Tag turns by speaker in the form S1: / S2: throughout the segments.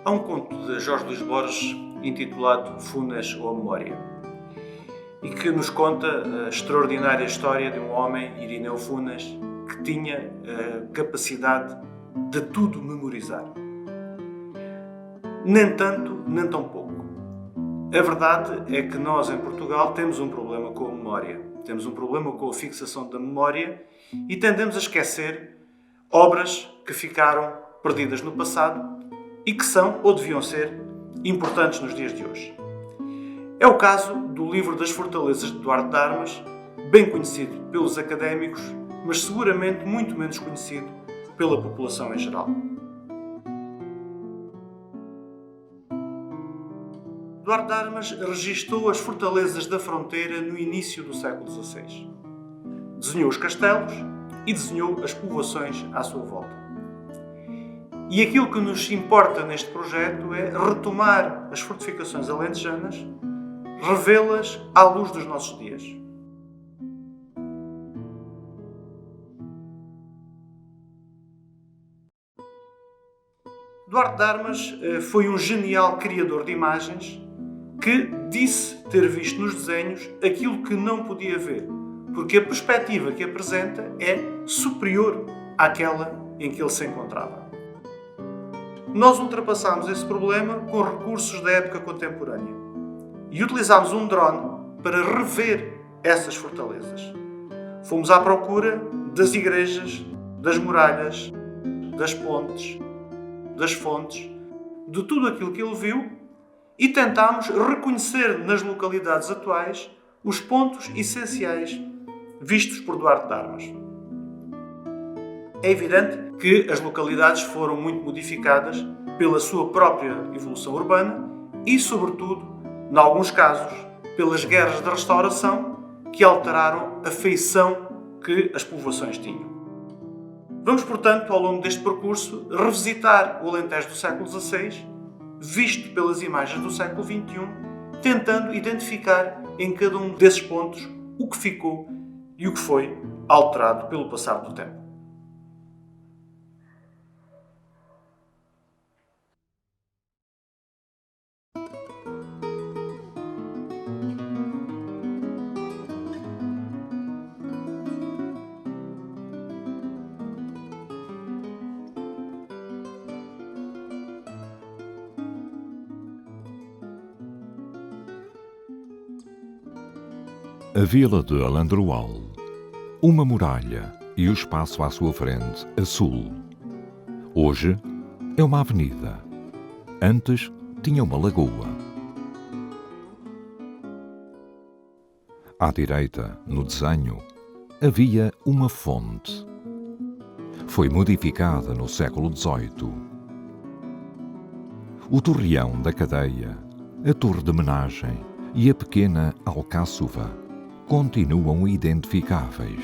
S1: Há um conto de Jorge Luís Borges intitulado Funas ou a Memória e que nos conta a extraordinária história de um homem, Irineu Funas, que tinha a capacidade de tudo memorizar. Nem tanto, nem tão pouco. A verdade é que nós, em Portugal, temos um problema com a memória. Temos um problema com a fixação da memória e tendemos a esquecer obras que ficaram perdidas no passado e que são, ou deviam ser, importantes nos dias de hoje. É o caso do livro das Fortalezas de Duarte de Armas, bem conhecido pelos académicos, mas seguramente muito menos conhecido pela população em geral. Duarte de Armas registou as fortalezas da fronteira no início do século XVI. Desenhou os castelos e desenhou as povoações à sua volta. E aquilo que nos importa neste projeto é retomar as fortificações alentejanas, revê-las à luz dos nossos dias. Duarte de Armas foi um genial criador de imagens que disse ter visto nos desenhos aquilo que não podia ver, porque a perspectiva que apresenta é superior àquela em que ele se encontrava. Nós ultrapassámos esse problema com recursos da época contemporânea e utilizámos um drone para rever essas fortalezas. Fomos à procura das igrejas, das muralhas, das pontes, das fontes, de tudo aquilo que ele viu e tentámos reconhecer nas localidades atuais os pontos essenciais vistos por Duarte de Armas. É evidente que as localidades foram muito modificadas pela sua própria evolução urbana e, sobretudo, em alguns casos, pelas guerras de restauração que alteraram a feição que as povoações tinham. Vamos, portanto, ao longo deste percurso, revisitar o Alentejo do século XVI, visto pelas imagens do século XXI, tentando identificar em cada um desses pontos o que ficou e o que foi alterado pelo passar do tempo.
S2: A vila de Alandroal, uma muralha e o espaço à sua frente, a sul. Hoje é uma avenida. Antes tinha uma lagoa. À direita, no desenho, havia uma fonte. Foi modificada no século XVIII. O torreão da cadeia, a torre de menagem e a pequena alcáçova continuam identificáveis.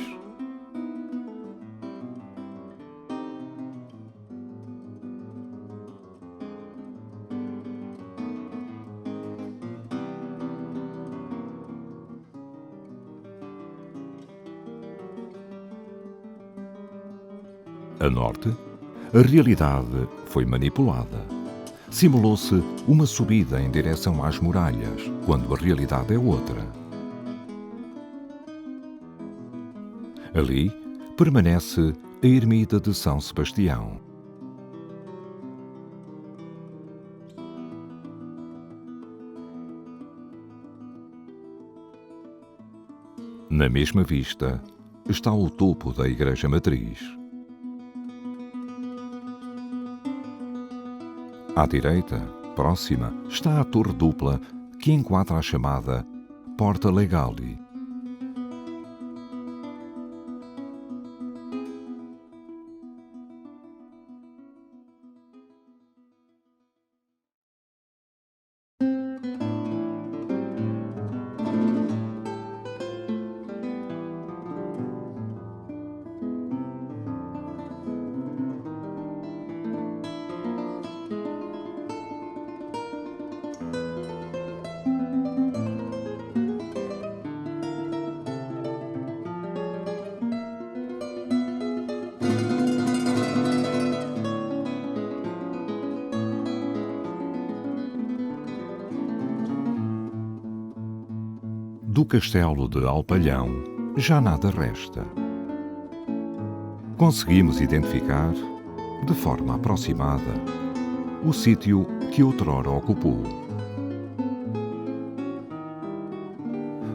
S2: A norte, a realidade foi manipulada. Simulou-se uma subida em direção às muralhas, quando a realidade é outra. Ali permanece a ermida de São Sebastião. Na mesma vista está o topo da Igreja Matriz. À direita, próxima, está a torre dupla que enquadra a chamada Porta Legali. Do castelo de Alpalhão já nada resta. Conseguimos identificar, de forma aproximada, o sítio que outrora ocupou.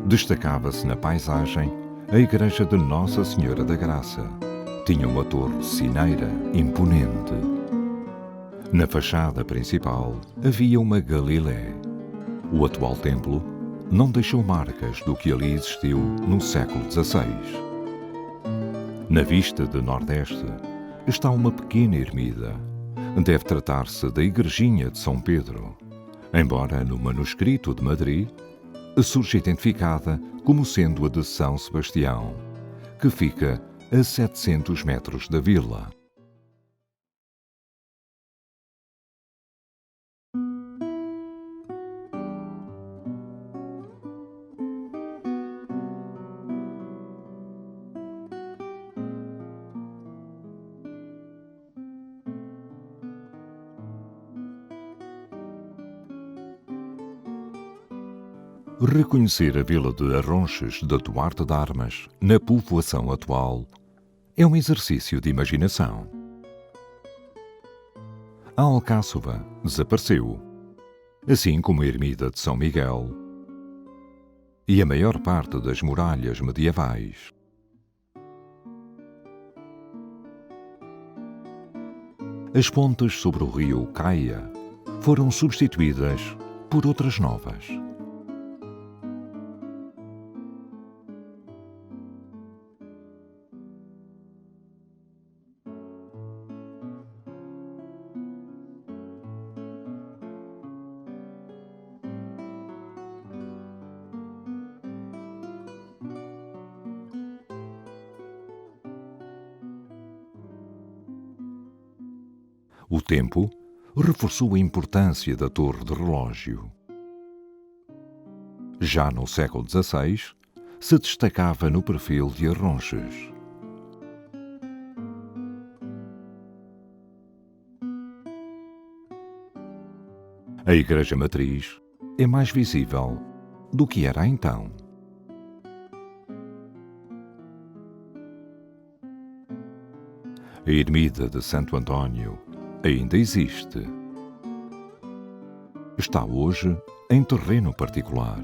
S2: Destacava-se na paisagem a igreja de Nossa Senhora da Graça. Tinha uma torre sineira imponente. Na fachada principal havia uma Galilé. O atual templo não deixou marcas do que ali existiu no século XVI. Na vista de nordeste está uma pequena ermida. Deve tratar-se da Igrejinha de São Pedro, embora no manuscrito de Madrid surge identificada como sendo a de São Sebastião, que fica a 700 metros da vila. Reconhecer a vila de Arronches de Duarte de Armas na povoação atual é um exercício de imaginação. A Alcáçova desapareceu, assim como a ermida de São Miguel e a maior parte das muralhas medievais. As pontes sobre o rio Caia foram substituídas por outras novas. O tempo reforçou a importância da torre de relógio. Já no século XVI, se destacava no perfil de Arronches. A igreja matriz é mais visível do que era então. A ermida de Santo António ainda existe. Está hoje em terreno particular.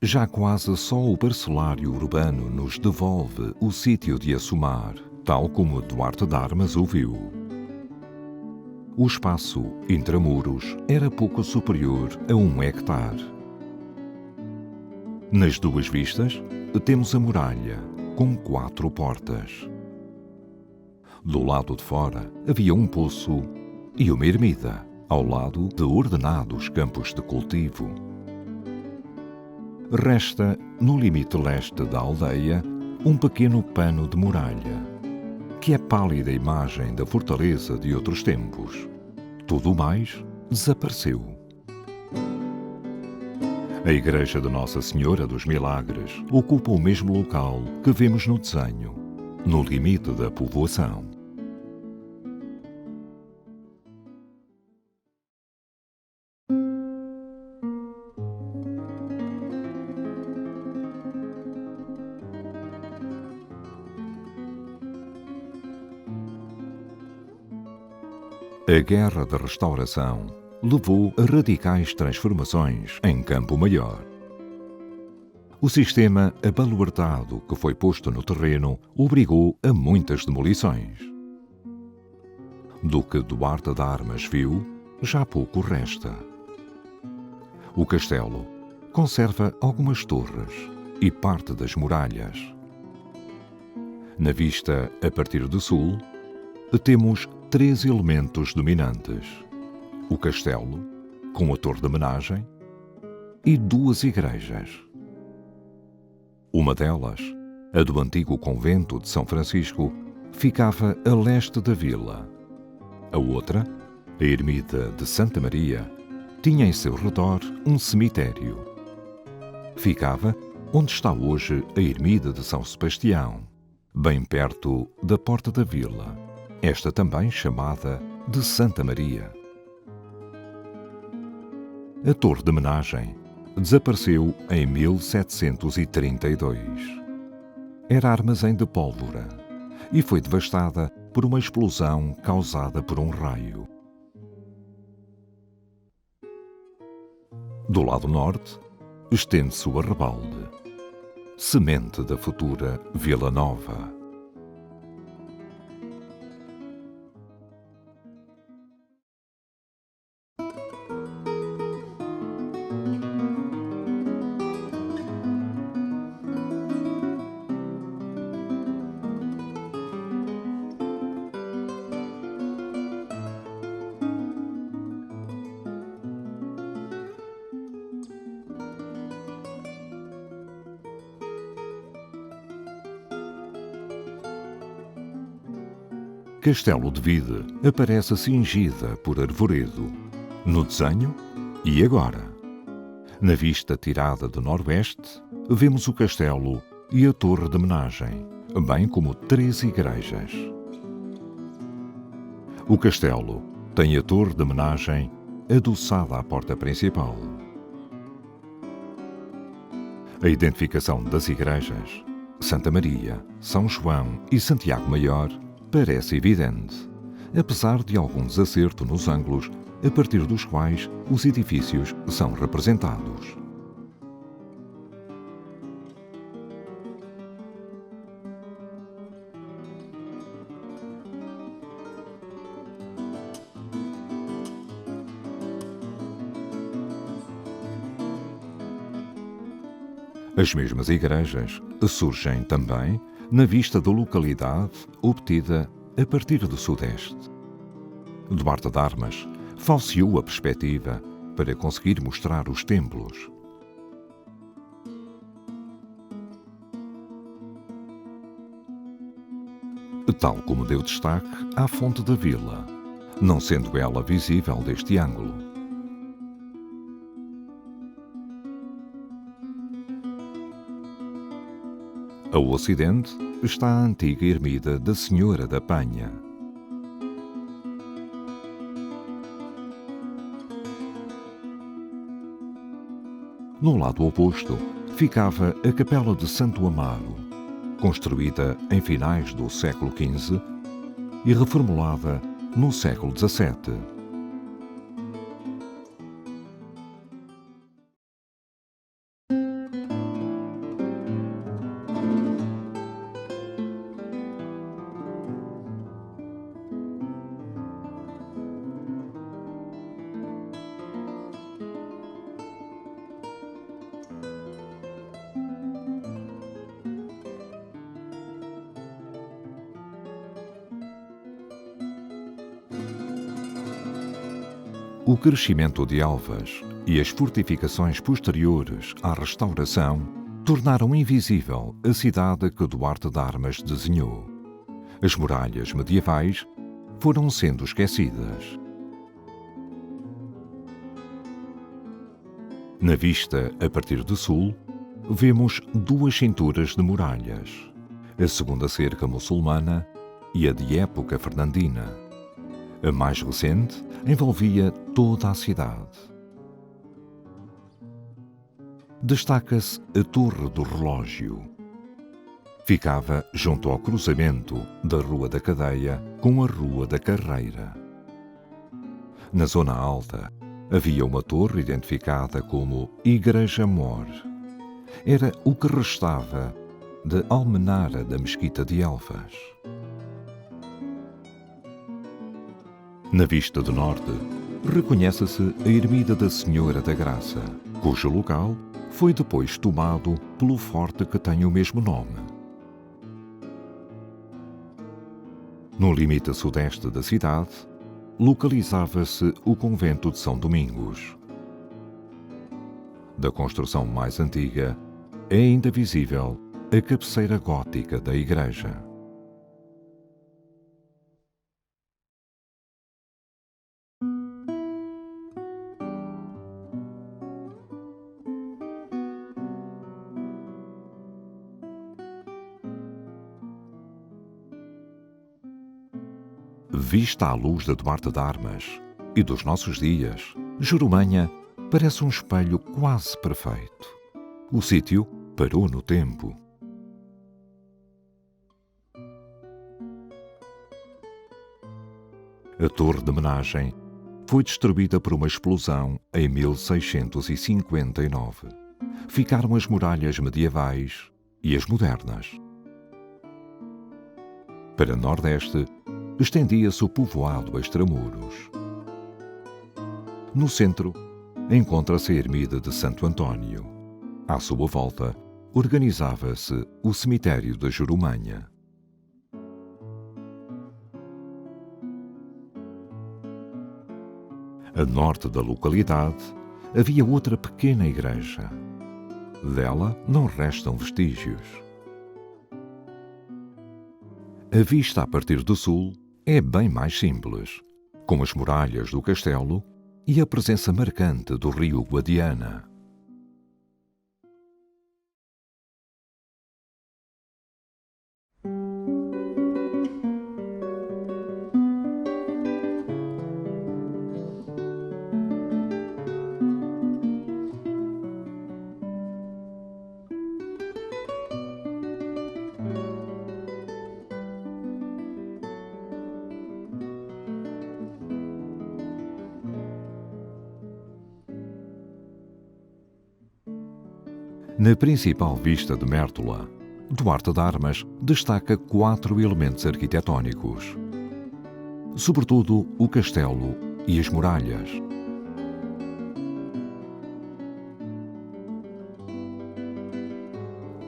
S2: Já quase só o parcelário urbano nos devolve o sítio de Assumar, tal como Duarte de Armas o viu. O espaço intramuros era pouco superior a 1 hectare. Nas duas vistas, temos a muralha, com 4 portas. Do lado de fora havia um poço e uma ermida, ao lado de ordenados campos de cultivo. Resta, no limite leste da aldeia, um pequeno pano de muralha, que é pálida imagem da fortaleza de outros tempos. Tudo o mais desapareceu. A igreja de Nossa Senhora dos Milagres ocupa o mesmo local que vemos no desenho, no limite da povoação. A Guerra da Restauração levou a radicais transformações em Campo Maior. O sistema abaluardado que foi posto no terreno obrigou a muitas demolições. Do que Duarte de Armas viu, já pouco resta. O castelo conserva algumas torres e parte das muralhas. Na vista a partir do sul, temos 3 elementos dominantes: o castelo, com a torre de homenagem, e 2 igrejas. Uma delas, a do antigo convento de São Francisco, ficava a leste da vila. A outra, a ermida de Santa Maria, tinha em seu redor um cemitério. Ficava onde está hoje a ermida de São Sebastião, bem perto da porta da vila, esta também chamada de Santa Maria. A torre de homenagem desapareceu em 1732. Era armazém de pólvora e foi devastada por uma explosão causada por um raio. Do lado norte, estende-se o arrabalde, semente da futura Vila Nova. Castelo de Vide aparece cingida por arvoredo, no desenho e agora. Na vista tirada do noroeste, vemos o castelo e a torre de homenagem, bem como 3 igrejas. O castelo tem a torre de homenagem adoçada à porta principal. A identificação das igrejas, Santa Maria, São João e Santiago Maior, parece evidente, apesar de algum desacerto nos ângulos a partir dos quais os edifícios são representados. As mesmas igrejas surgem também na vista da localidade obtida a partir do sudeste. Duarte de Armas falseou a perspectiva para conseguir mostrar os templos. Tal como deu destaque à fonte da vila, não sendo ela visível deste ângulo. Ao ocidente está a antiga ermida da Senhora da Penha. No lado oposto ficava a Capela de Santo Amaro, construída em finais do século XV e reformulada no século XVII. O crescimento de Elvas e as fortificações posteriores à restauração tornaram invisível a cidade que Duarte de Armas desenhou. As muralhas medievais foram sendo esquecidas. Na vista a partir do sul, vemos 2 cinturas de muralhas, a segunda cerca muçulmana e a de época fernandina. A mais recente envolvia toda a cidade. Destaca-se a Torre do Relógio. Ficava junto ao cruzamento da Rua da Cadeia com a Rua da Carreira. Na zona alta havia uma torre identificada como Igreja Mor. Era o que restava da almenara da Mesquita de Elvas. Na vista do norte, reconhece-se a ermida da Senhora da Graça, cujo local foi depois tomado pelo forte que tem o mesmo nome. No limite sudeste da cidade, localizava-se o convento de São Domingos. Da construção mais antiga, é ainda visível a cabeceira gótica da igreja. Vista à luz de Duarte de Armas e dos nossos dias, Jurumanha parece um espelho quase perfeito. O sítio parou no tempo. A torre de homenagem foi destruída por uma explosão em 1659. Ficaram as muralhas medievais e as modernas. Para Nordeste, estendia-se o povoado a extramuros. No centro, encontra-se a ermida de Santo António. À sua volta, organizava-se o cemitério da Jurumanha. A norte da localidade havia outra pequena igreja. Dela não restam vestígios. A vista a partir do sul é bem mais simples, com as muralhas do castelo e a presença marcante do rio Guadiana. Na principal vista de Mértola, Duarte de Armas destaca 4 elementos arquitetónicos, sobretudo o castelo e as muralhas.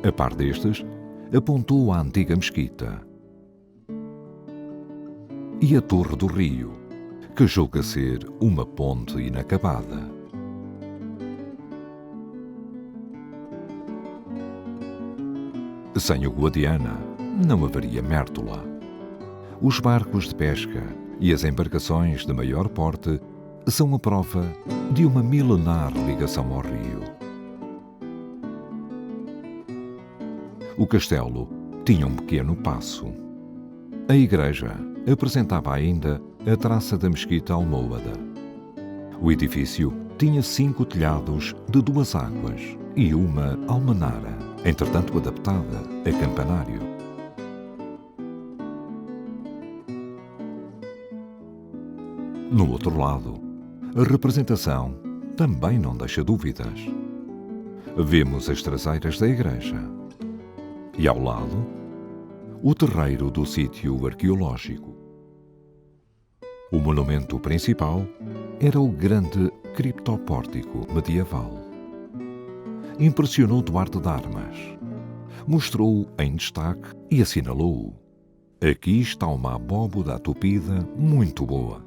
S2: A par destes, apontou a antiga mesquita e a Torre do Rio, que julga ser uma ponte inacabada. Sem o Guadiana, não haveria Mértola. Os barcos de pesca e as embarcações de maior porte são a prova de uma milenar ligação ao rio. O castelo tinha um pequeno paço. A igreja apresentava ainda a traça da mesquita almôada. O edifício tinha 5 telhados de 2 águas e uma almenara, entretanto adaptada a campanário. No outro lado, a representação também não deixa dúvidas. Vemos as traseiras da igreja e, ao lado, o terreiro do sítio arqueológico. O monumento principal era o grande criptopórtico medieval. Impressionou Duarte de Armas. Mostrou-o em destaque e assinalou-o. Aqui está uma abóboda atupida muito boa.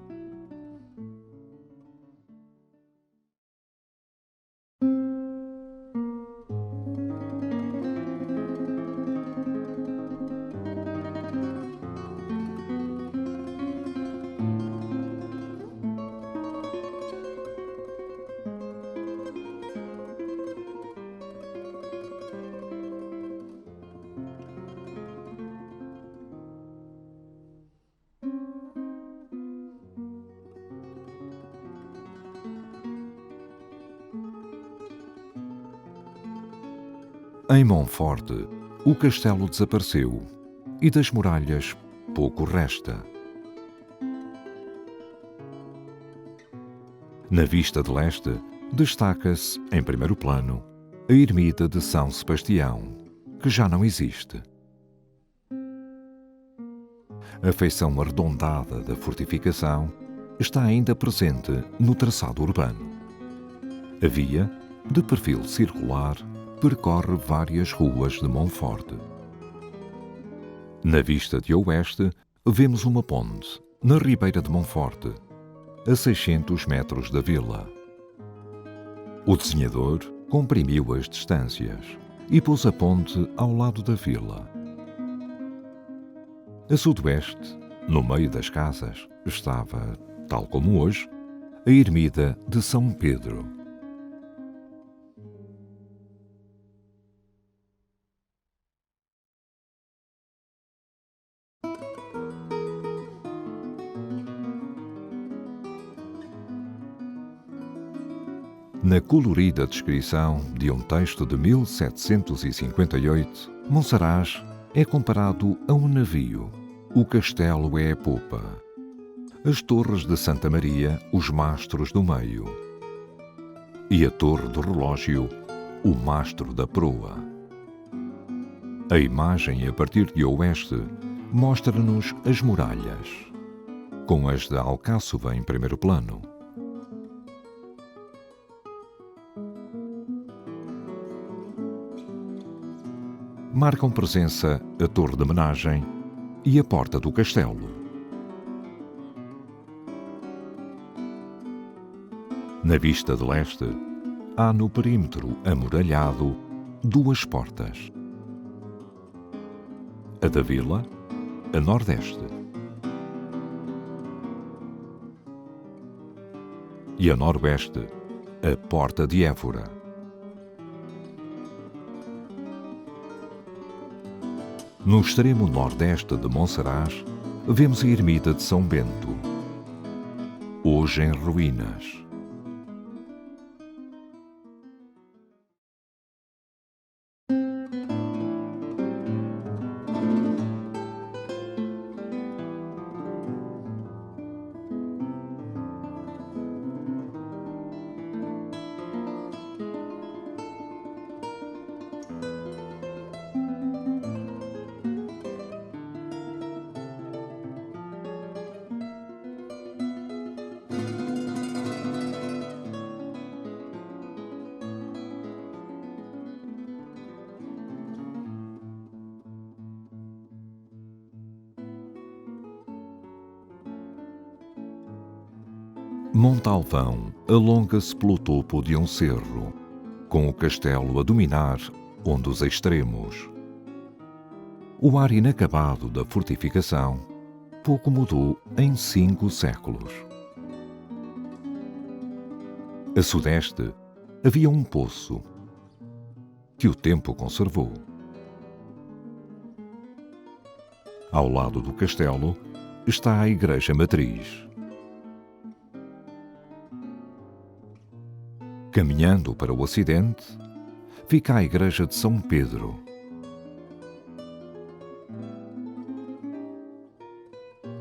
S2: Em Monforte, o castelo desapareceu e das muralhas pouco resta. Na vista de leste, destaca-se, em primeiro plano, a ermida de São Sebastião, que já não existe. A feição arredondada da fortificação está ainda presente no traçado urbano. A via, de perfil circular, percorre várias ruas de Monforte. Na vista de oeste, vemos uma ponte, na ribeira de Monforte, a 600 metros da vila. O desenhador comprimiu as distâncias e pôs a ponte ao lado da vila. A sudoeste, no meio das casas, estava, tal como hoje, a ermida de São Pedro. Na colorida descrição de um texto de 1758, Monsaraz é comparado a um navio. O castelo é a popa. As torres de Santa Maria, os mastros do meio. E a torre do relógio, o mastro da proa. A imagem a partir de oeste mostra-nos as muralhas, com as da Alcáçova em primeiro plano. Marcam presença a torre de homenagem e a porta do castelo. Na vista de leste, há no perímetro amuralhado 2 portas. A da vila, a nordeste. E a noroeste, a porta de Évora. No extremo nordeste de Monsaraz, vemos a ermida de São Bento, hoje em ruínas. Montalvão alonga-se pelo topo de um cerro, com o castelo a dominar um dos extremos. O ar inacabado da fortificação pouco mudou em 5 séculos. A sudeste havia um poço que o tempo conservou. Ao lado do castelo está a igreja matriz. Caminhando para o ocidente, fica a igreja de São Pedro.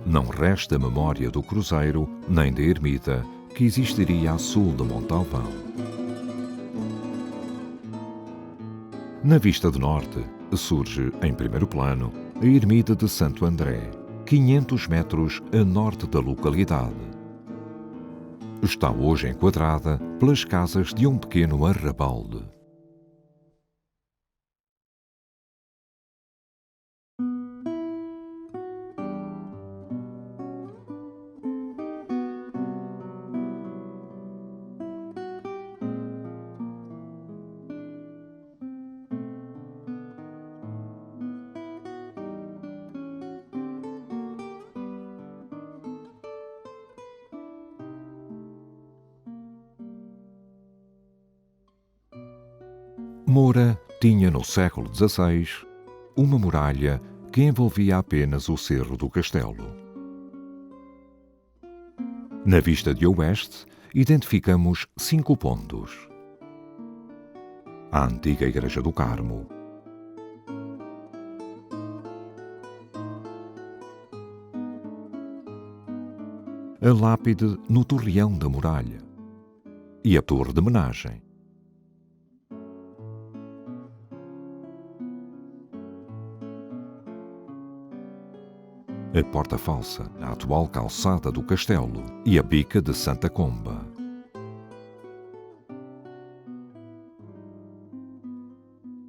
S2: Não resta memória do cruzeiro nem da ermida que existiria a sul de Montalvão. Na vista de norte, surge, em primeiro plano, a ermida de Santo André, 500 metros a norte da localidade. Está hoje enquadrada pelas casas de um pequeno arrabalde. Moura tinha no século XVI uma muralha que envolvia apenas o cerro do castelo. Na vista de oeste, identificamos 5 pontos. A antiga Igreja do Carmo, a lápide no torreão da muralha e a torre de homenagem. A porta falsa na atual calçada do castelo e a bica de Santa Comba.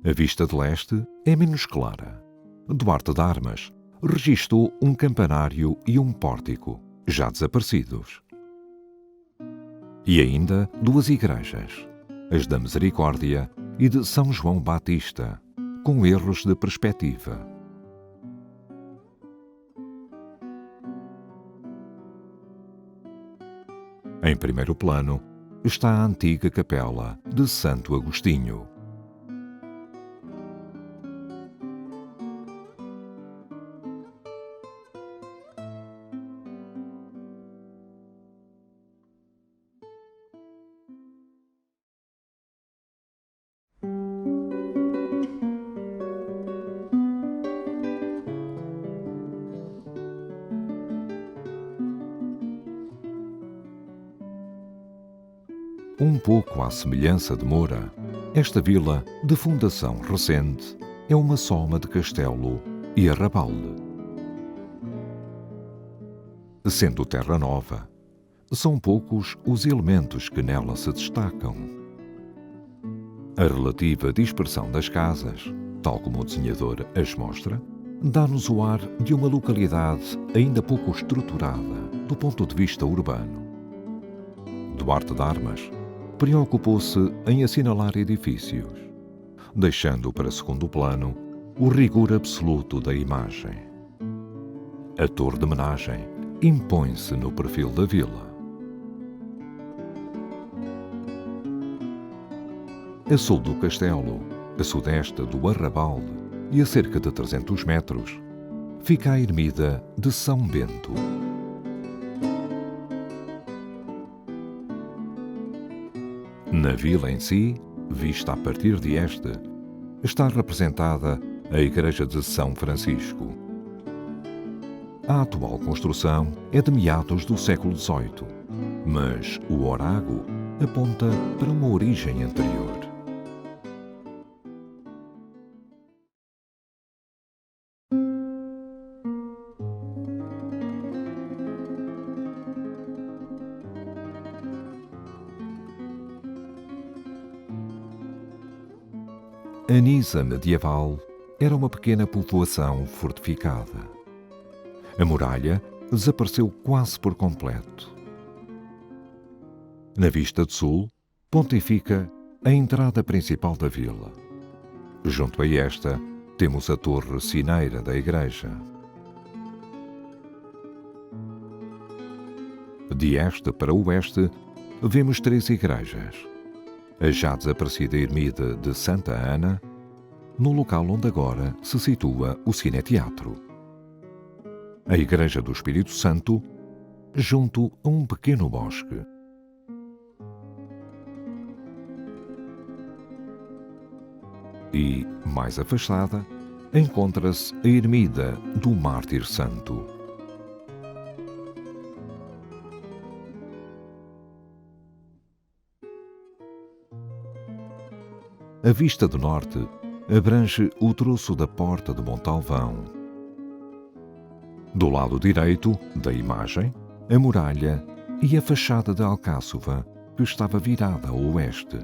S2: A vista de leste é menos clara. Duarte de Armas registou um campanário e um pórtico, já desaparecidos. E ainda 2 igrejas, as da Misericórdia e de São João Batista, com erros de perspectiva. Em primeiro plano está a antiga capela de Santo Agostinho. Um pouco à semelhança de Moura, esta vila, de fundação recente, é uma soma de castelo e arrabal. Sendo terra nova, são poucos os elementos que nela se destacam. A relativa dispersão das casas, tal como o desenhador as mostra, dá-nos o ar de uma localidade ainda pouco estruturada do ponto de vista urbano. Duarte de Armas preocupou-se em assinalar edifícios, deixando para segundo plano o rigor absoluto da imagem. A torre de homenagem impõe-se no perfil da vila. A sul do castelo, a sudeste do arrabal e a cerca de 300 metros, fica a ermida de São Bento. Na vila em si, vista a partir de esta, está representada a Igreja de São Francisco. A atual construção é de meados do século XVIII, mas o orago aponta para uma origem anterior. A Nisa medieval era uma pequena povoação fortificada. A muralha desapareceu quase por completo. Na vista de sul, pontifica a entrada principal da vila. Junto a esta, temos a torre sineira da igreja. De este para o oeste, vemos 3 igrejas. A já desaparecida ermida de Santa Ana, no local onde agora se situa o Cineteatro. A Igreja do Espírito Santo, junto a um pequeno bosque. E, mais afastada, encontra-se a ermida do Mártir Santo. A vista do norte abrange o troço da Porta de Montalvão. Do lado direito da imagem, a muralha e a fachada da Alcáçova, que estava virada ao oeste.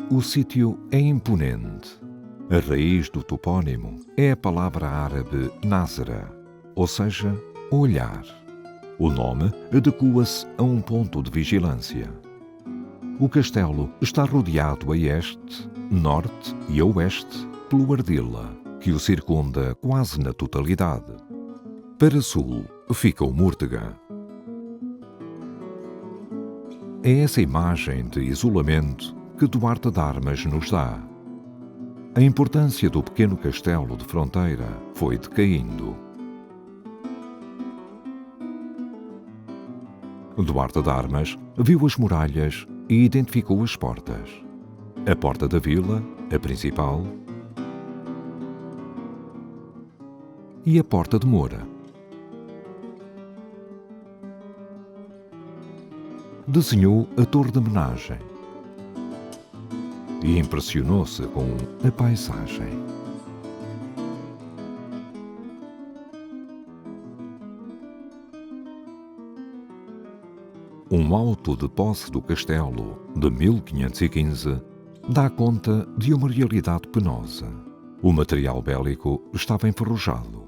S2: O sítio é imponente. A raiz do topónimo é a palavra árabe Nazra, ou seja, olhar. O nome adequa-se a um ponto de vigilância. O castelo está rodeado a este, norte e a oeste pelo Ardila, que o circunda quase na totalidade. Para sul fica o Múrtega. É essa imagem de isolamento que Duarte de Armas nos dá. A importância do pequeno castelo de fronteira foi decaindo. Duarte de Armas viu as muralhas e identificou as portas. A porta da vila, a principal, e a porta de Moura. Desenhou a torre de homenagem e impressionou-se com a paisagem. Um auto de posse do castelo, de 1515, dá conta de uma realidade penosa. O material bélico estava enferrujado,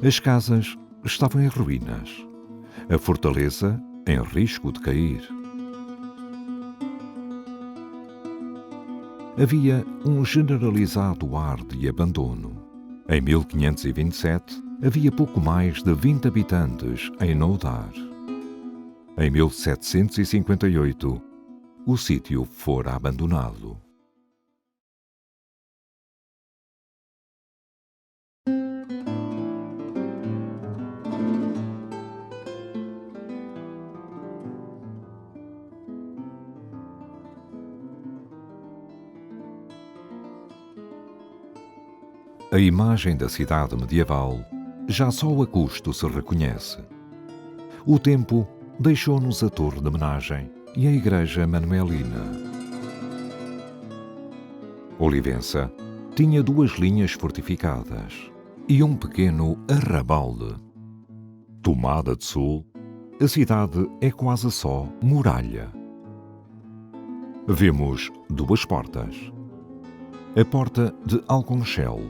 S2: as casas estavam em ruínas, a fortaleza em risco de cair. Havia um generalizado ar de abandono. Em 1527, havia pouco mais de 20 habitantes em Noudar. Em 1758, o sítio fora abandonado. A imagem da cidade medieval já só a custo se reconhece. O tempo deixou-nos a torre de homenagem e a igreja manuelina. Olivença tinha 2 linhas fortificadas e um pequeno arrabalde. Tomada de sul, a cidade é quase só muralha. Vemos 2 portas. A porta de Alconchel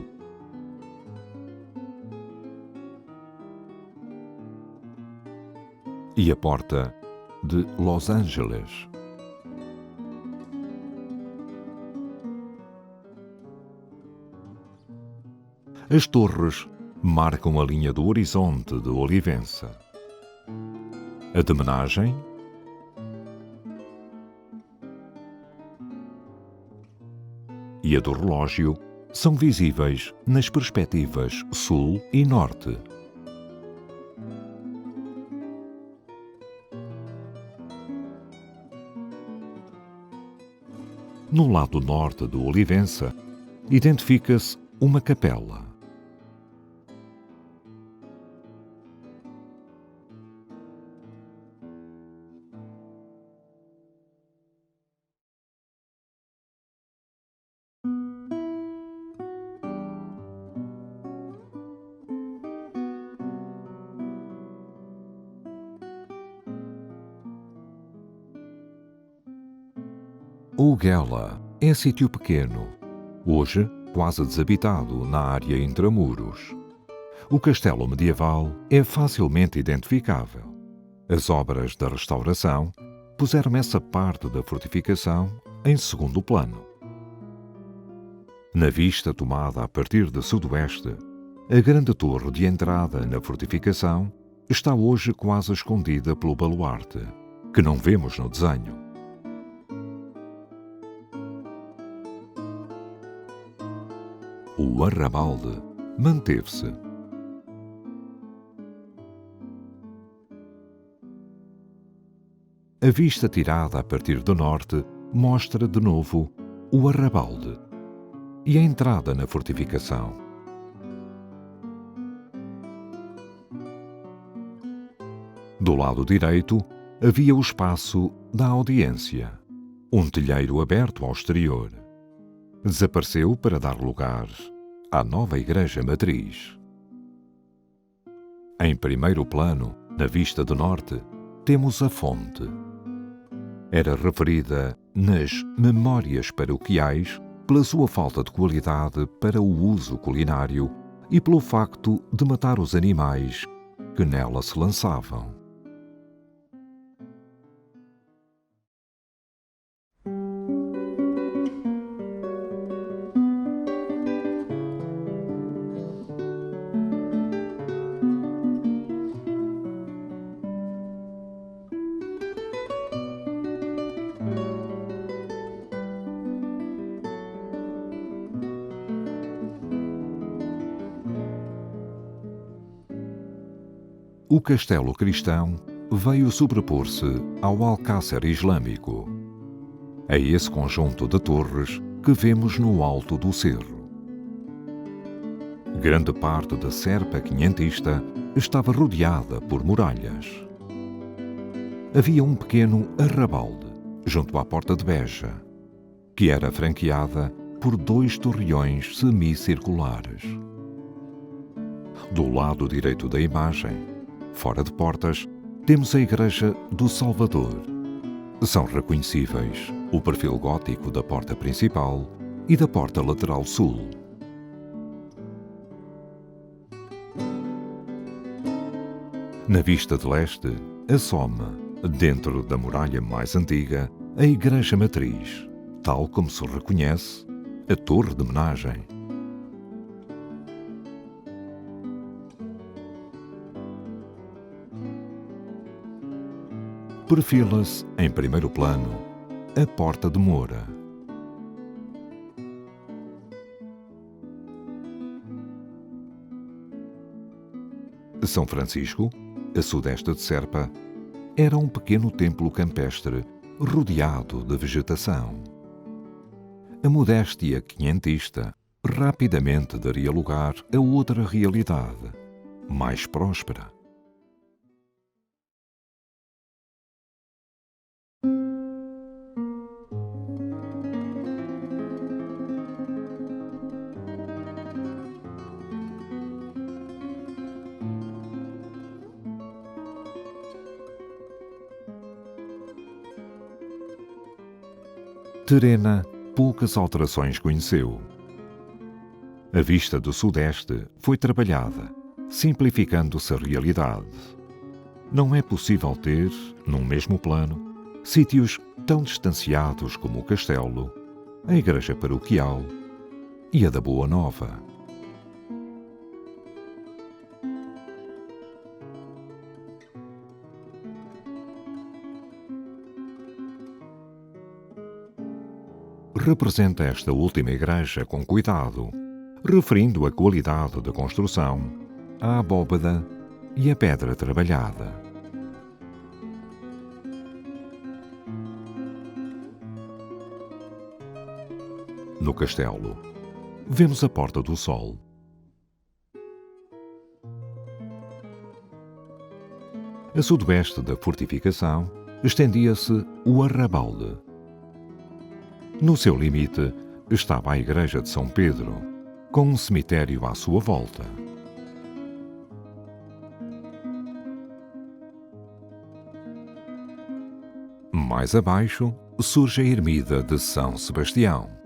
S2: e a porta de Los Angeles. As torres marcam a linha do horizonte de Olivença. A de homenagem e a do relógio são visíveis nas perspectivas sul e norte. No lado norte do Olivença, identifica-se uma capela. O Guela é sítio pequeno, hoje quase desabitado na área intramuros. O castelo medieval é facilmente identificável. As obras da restauração puseram essa parte da fortificação em segundo plano. Na vista tomada a partir de sudoeste, a grande torre de entrada na fortificação está hoje quase escondida pelo baluarte, que não vemos no desenho. O arrabalde manteve-se. A vista tirada a partir do norte mostra de novo o arrabalde e a entrada na fortificação. Do lado direito havia o espaço da audiência, um telheiro aberto ao exterior. Desapareceu para dar lugar à nova igreja matriz. Em primeiro plano, na vista do norte, temos a fonte. Era referida nas memórias paroquiais pela sua falta de qualidade para o uso culinário e pelo facto de matar os animais que nela se lançavam. O castelo cristão veio sobrepor-se ao alcácer islâmico. É esse conjunto de torres que vemos no alto do cerro. Grande parte da serpa quinhentista estava rodeada por muralhas. Havia um pequeno arrabalde junto à porta de Beja, que era franqueada por 2 torreões semicirculares. Do lado direito da imagem, fora de portas, temos a Igreja do Salvador, São reconhecíveis o perfil gótico da porta principal e da porta lateral sul. Na vista de leste, assome, dentro da muralha mais antiga, a Igreja Matriz, tal como se reconhece a Torre de Menagem. Perfila-se, em primeiro plano, a Porta de Moura. São Francisco, a sudeste de Serpa, era um pequeno templo campestre rodeado de vegetação. A modéstia quinhentista rapidamente daria lugar a outra realidade, mais próspera. Terena poucas alterações conheceu. A vista do sudeste foi trabalhada, simplificando-se a realidade. Não é possível ter, num mesmo plano, sítios tão distanciados como o castelo, a igreja paroquial e a da Boa Nova. Representa esta última igreja com cuidado, referindo a qualidade da construção, a abóbada e a pedra trabalhada. No castelo, vemos a Porta do Sol. A sudoeste da fortificação estendia-se o Arrabalde. No seu limite estava a igreja de São Pedro, com um cemitério à sua volta. Mais abaixo surge a ermida de São Sebastião.